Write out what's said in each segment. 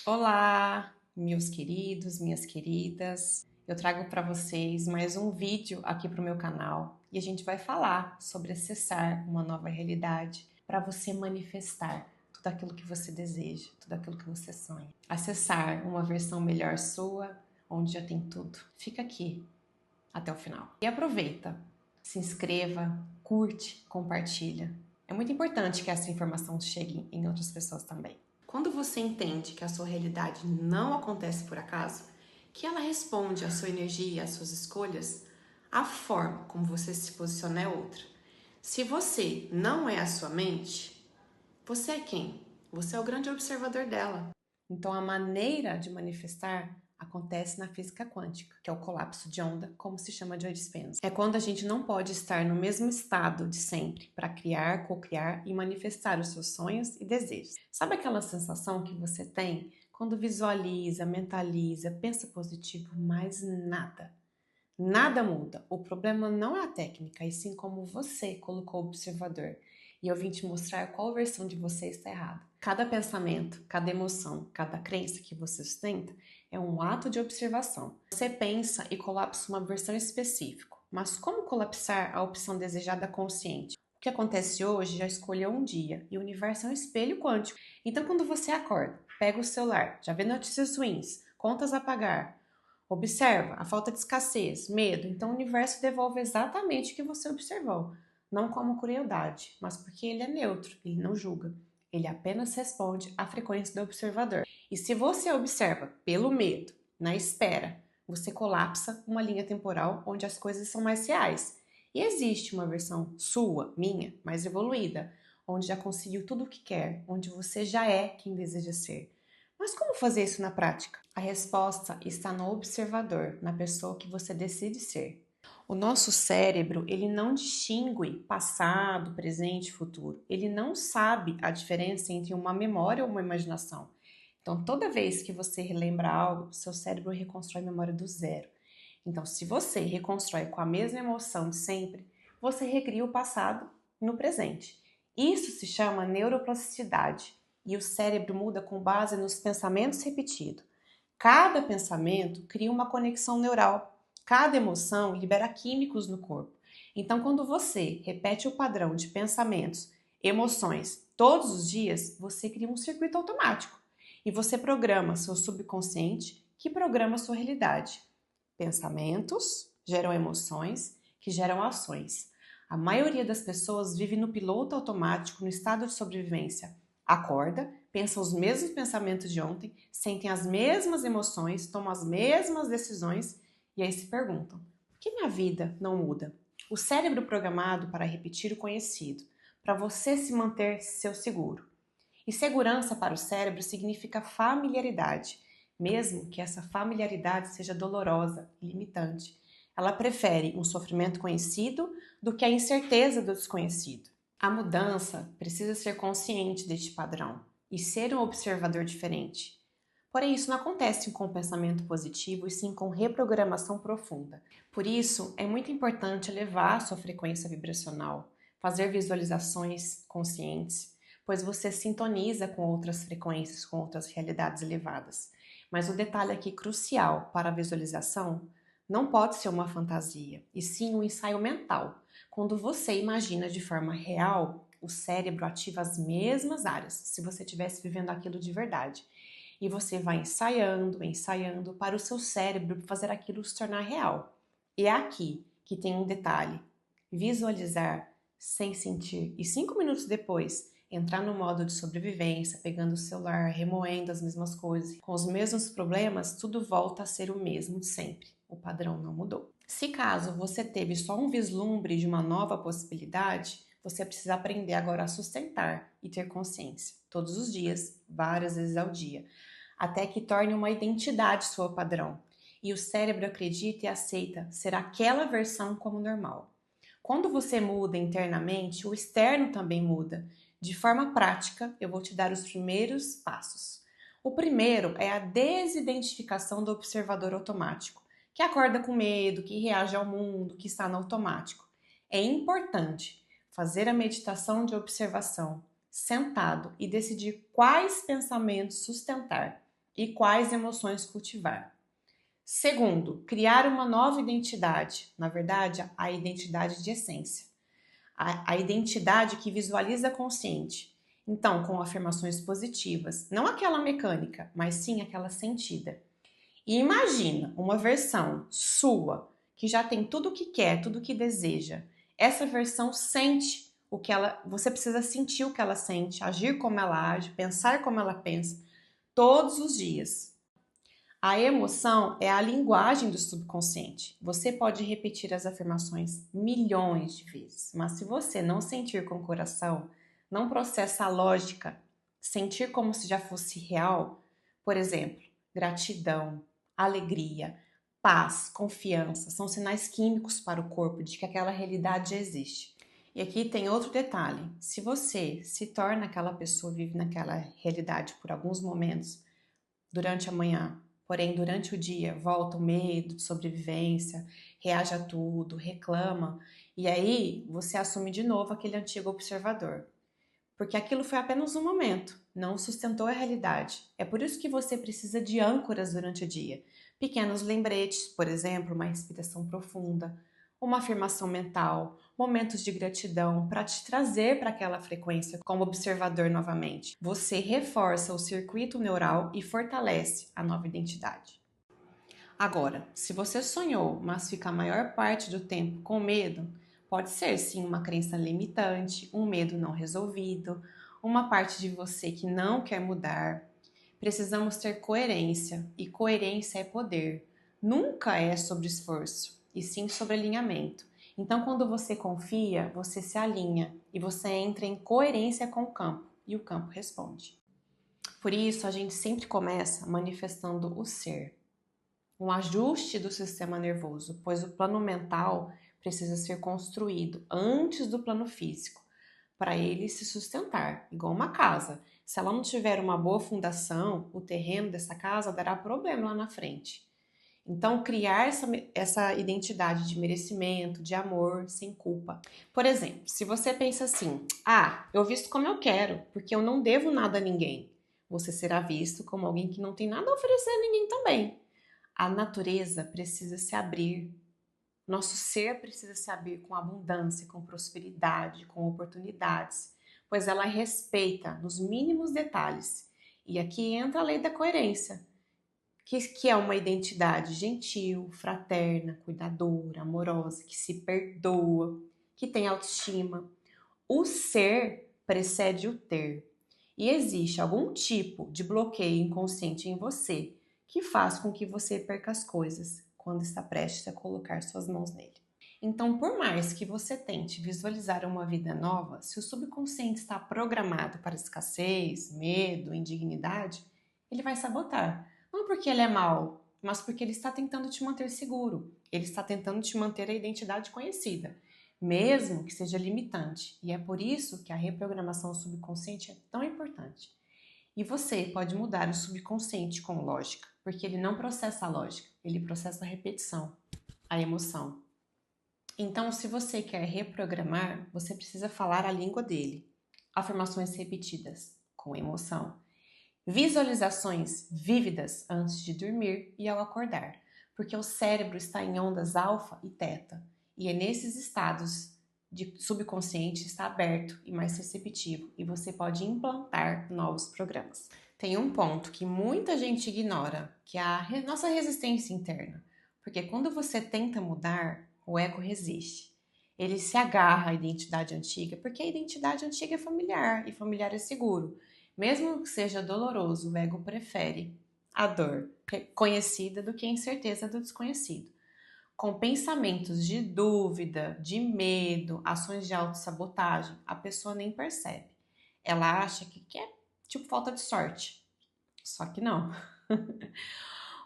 Olá, meus queridos, minhas queridas. Eu trago para vocês mais um vídeo aqui para o meu canal e a gente vai falar sobre acessar uma nova realidade para você manifestar tudo aquilo que você deseja, tudo aquilo que você sonha. Acessar uma versão melhor sua, onde já tem tudo. Fica aqui até o final. E aproveita, se inscreva, curte, compartilha. É muito importante que essa informação chegue em outras pessoas também. Quando você entende que a sua realidade não acontece por acaso, que ela responde à sua energia e às suas escolhas, a forma como você se posiciona é outra. Se você não é a sua mente, você é quem? Você é o grande observador dela. Então a maneira de manifestar acontece na física quântica, que é o colapso de onda, como se chama Joe Dispenza. É quando a gente não pode estar no mesmo estado de sempre para criar, co-criar e manifestar os seus sonhos e desejos. Sabe aquela sensação que você tem quando visualiza, mentaliza, pensa positivo, mas nada? Nada muda. O problema não é a técnica, e sim como você colocou o observador. E eu vim te mostrar qual versão de você está errada. Cada pensamento, cada emoção, cada crença que você sustenta é um ato de observação. Você pensa e colapsa uma versão específica. Mas como colapsar a opção desejada consciente? O que acontece hoje já escolheu um dia, e o universo é um espelho quântico. Então quando você acorda, pega o celular, já vê notícias ruins, contas a pagar, observa a falta de escassez, medo, então o universo devolve exatamente o que você observou, não como crueldade, mas porque ele é neutro, ele não julga, ele apenas responde à frequência do observador. E se você observa pelo medo, na espera, você colapsa uma linha temporal onde as coisas são mais reais. E existe uma versão sua, minha, mais evoluída, onde já conseguiu tudo o que quer, onde você já é quem deseja ser. Mas como fazer isso na prática? A resposta está no observador, na pessoa que você decide ser. O nosso cérebro, ele não distingue passado, presente e futuro. Ele não sabe a diferença entre uma memória ou uma imaginação. Então, toda vez que você relembra algo, seu cérebro reconstrói a memória do zero. Então, se você reconstrói com a mesma emoção de sempre, você recria o passado no presente. Isso se chama neuroplasticidade e o cérebro muda com base nos pensamentos repetidos. Cada pensamento cria uma conexão neural. Cada emoção libera químicos no corpo. Então, quando você repete o padrão de pensamentos, emoções todos os dias, você cria um circuito automático e você programa seu subconsciente, que programa sua realidade. Pensamentos geram emoções, que geram ações. A maioria das pessoas vive no piloto automático, no estado de sobrevivência. Acorda, pensa os mesmos pensamentos de ontem, sentem as mesmas emoções, tomam as mesmas decisões e aí se perguntam: por que minha vida não muda? O cérebro programado para repetir o conhecido, para você se manter seu seguro. E segurança para o cérebro significa familiaridade, mesmo que essa familiaridade seja dolorosa e limitante. Ela prefere um sofrimento conhecido do que a incerteza do desconhecido. A mudança precisa ser consciente deste padrão e ser um observador diferente. Porém, isso não acontece com pensamento positivo e sim com reprogramação profunda. Por isso, é muito importante elevar a sua frequência vibracional, fazer visualizações conscientes, pois você sintoniza com outras frequências, com outras realidades elevadas. Mas o detalhe aqui crucial para a visualização não pode ser uma fantasia, e sim um ensaio mental. Quando você imagina de forma real, o cérebro ativa as mesmas áreas, se você estivesse vivendo aquilo de verdade. E você vai ensaiando, ensaiando para o seu cérebro fazer aquilo se tornar real. E é aqui que tem um detalhe: visualizar sem sentir. E 5 minutos depois, entrar no modo de sobrevivência, pegando o celular, remoendo as mesmas coisas, com os mesmos problemas, tudo volta a ser o mesmo de sempre. O padrão não mudou. Se caso você teve só um vislumbre de uma nova possibilidade, você precisa aprender agora a sustentar e ter consciência, todos os dias, várias vezes ao dia, até que torne uma identidade sua padrão. E o cérebro acredita e aceita ser aquela versão como normal. Quando você muda internamente, o externo também muda. De forma prática, eu vou te dar os primeiros passos. O primeiro é a desidentificação do observador automático, que acorda com medo, que reage ao mundo, que está no automático. É importante fazer a meditação de observação, sentado, e decidir quais pensamentos sustentar. e quais emoções cultivar. Segundo, criar uma nova identidade, na verdade, a identidade de essência. A identidade que visualiza consciente. Então, com afirmações positivas, não aquela mecânica, mas sim aquela sentida. E imagina uma versão sua que já tem tudo o que quer, tudo o que deseja. Essa versão sente o que ela, você precisa sentir o que ela sente, agir como ela age, pensar como ela pensa, todos os dias. A emoção é a linguagem do subconsciente. Você pode repetir as afirmações milhões de vezes, mas se você não sentir com o coração, não processa a lógica, sentir como se já fosse real, por exemplo, gratidão, alegria, paz, confiança, são sinais químicos para o corpo de que aquela realidade já existe. E aqui tem outro detalhe: se você se torna aquela pessoa, vive naquela realidade por alguns momentos durante a manhã, porém durante o dia volta o medo de sobrevivência, reage a tudo, reclama, e aí você assume de novo aquele antigo observador. Porque aquilo foi apenas um momento, não sustentou a realidade. É por isso que você precisa de âncoras durante o dia. Pequenos lembretes, por exemplo, uma respiração profunda, uma afirmação mental, momentos de gratidão para te trazer para aquela frequência como observador novamente. Você reforça o circuito neural e fortalece a nova identidade. Agora, se você sonhou, mas fica a maior parte do tempo com medo, pode ser sim uma crença limitante, um medo não resolvido, uma parte de você que não quer mudar. Precisamos ter coerência, e coerência é poder. Nunca é sobre esforço, e sim sobre alinhamento. Então, quando você confia, você se alinha e você entra em coerência com o campo, e o campo responde. Por isso, a gente sempre começa manifestando o ser. Um ajuste do sistema nervoso, pois o plano mental precisa ser construído antes do plano físico, para ele se sustentar, igual uma casa. Se ela não tiver uma boa fundação, o terreno dessa casa dará problema lá na frente. Então, criar essa identidade de merecimento, de amor, sem culpa. Por exemplo, se você pensa assim: eu visto como eu quero, porque eu não devo nada a ninguém. Você será visto como alguém que não tem nada a oferecer a ninguém também. A natureza precisa se abrir. Nosso ser precisa se abrir com abundância, com prosperidade, com oportunidades, pois ela respeita nos mínimos detalhes. E aqui entra a lei da coerência, que é uma identidade gentil, fraterna, cuidadora, amorosa, que se perdoa, que tem autoestima. O ser precede o ter. E existe algum tipo de bloqueio inconsciente em você que faz com que você perca as coisas quando está prestes a colocar suas mãos nele. Então, por mais que você tente visualizar uma vida nova, se o subconsciente está programado para escassez, medo, indignidade, ele vai sabotar. Não porque ele é mau, mas porque ele está tentando te manter seguro. Ele está tentando te manter a identidade conhecida, mesmo que seja limitante. E é por isso que a reprogramação subconsciente é tão importante. E você pode mudar o subconsciente com lógica, porque ele não processa a lógica, ele processa a repetição, a emoção. Então, se você quer reprogramar, você precisa falar a língua dele. Afirmações repetidas, com emoção. Visualizações vívidas antes de dormir e ao acordar, porque o cérebro está em ondas alfa e teta, e é nesses estados de subconsciente está aberto e mais receptivo, e você pode implantar novos programas. Tem um ponto que muita gente ignora, que é a nossa resistência interna, porque quando você tenta mudar, o ego resiste. Ele se agarra à identidade antiga, porque a identidade antiga é familiar, e familiar é seguro. Mesmo que seja doloroso, o ego prefere a dor conhecida do que a incerteza do desconhecido. Com pensamentos de dúvida, de medo, ações de autossabotagem, a pessoa nem percebe. Ela acha que é tipo falta de sorte. Só que não.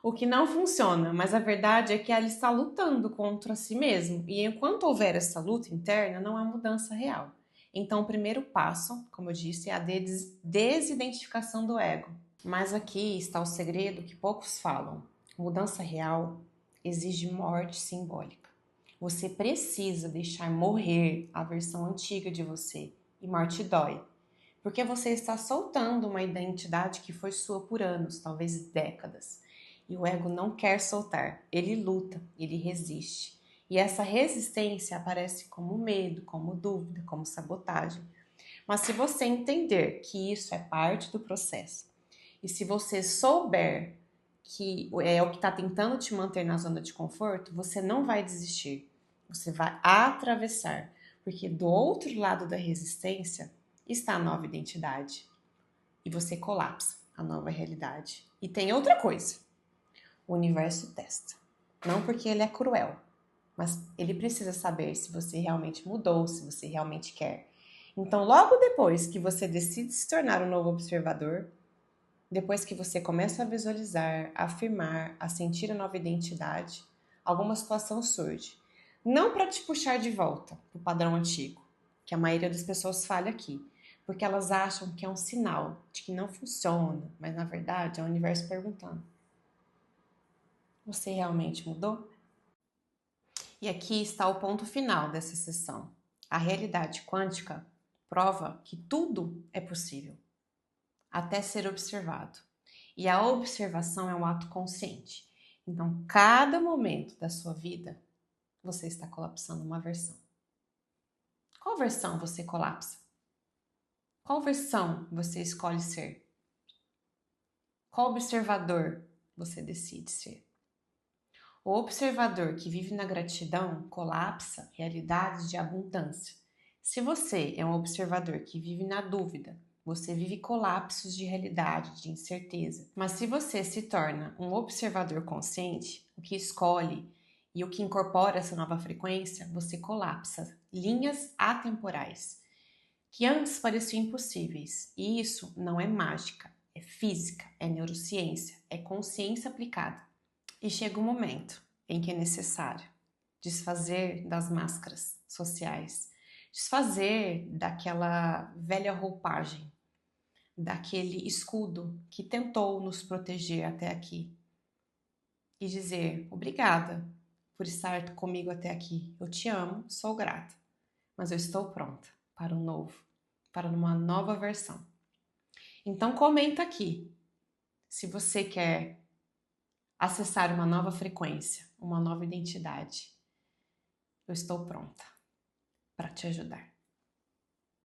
O que não funciona, mas a verdade é que ela está lutando contra si mesmo. E enquanto houver essa luta interna, não há mudança real. Então, o primeiro passo, como eu disse, é a desidentificação do ego. Mas aqui está o segredo que poucos falam. Mudança real exige morte simbólica. Você precisa deixar morrer a versão antiga de você. E morte dói. Porque você está soltando uma identidade que foi sua por anos, talvez décadas. E o ego não quer soltar, ele luta, ele resiste. E essa resistência aparece como medo, como dúvida, como sabotagem. Mas se você entender que isso é parte do processo, e se você souber que é o que está tentando te manter na zona de conforto, você não vai desistir. Você vai atravessar. Porque do outro lado da resistência está a nova identidade. E você colapsa a nova realidade. E tem outra coisa. O universo testa. Não porque ele é cruel, mas ele precisa saber se você realmente mudou, se você realmente quer. Então, logo depois que você decide se tornar um novo observador, depois que você começa a visualizar, a afirmar, a sentir a nova identidade, alguma situação surge. Não para te puxar de volta para o padrão antigo, que a maioria das pessoas falha aqui, porque elas acham que é um sinal de que não funciona, mas na verdade é o universo perguntando: você realmente mudou? E aqui está o ponto final dessa sessão. A realidade quântica prova que tudo é possível, até ser observado. E a observação é um ato consciente. Então, cada momento da sua vida, você está colapsando uma versão. Qual versão você colapsa? Qual versão você escolhe ser? Qual observador você decide ser? O observador que vive na gratidão colapsa realidades de abundância. Se você é um observador que vive na dúvida, você vive colapsos de realidade, de incerteza. Mas se você se torna um observador consciente, o que escolhe e o que incorpora essa nova frequência, você colapsa linhas atemporais que antes pareciam impossíveis. E isso não é mágica, é física, é neurociência, é consciência aplicada. E chega um momento em que é necessário desfazer das máscaras sociais, desfazer daquela velha roupagem, daquele escudo que tentou nos proteger até aqui e dizer obrigada por estar comigo até aqui. Eu te amo, sou grata, mas eu estou pronta para um novo, para uma nova versão. Então comenta aqui se você quer acessar uma nova frequência, uma nova identidade. Eu estou pronta para te ajudar.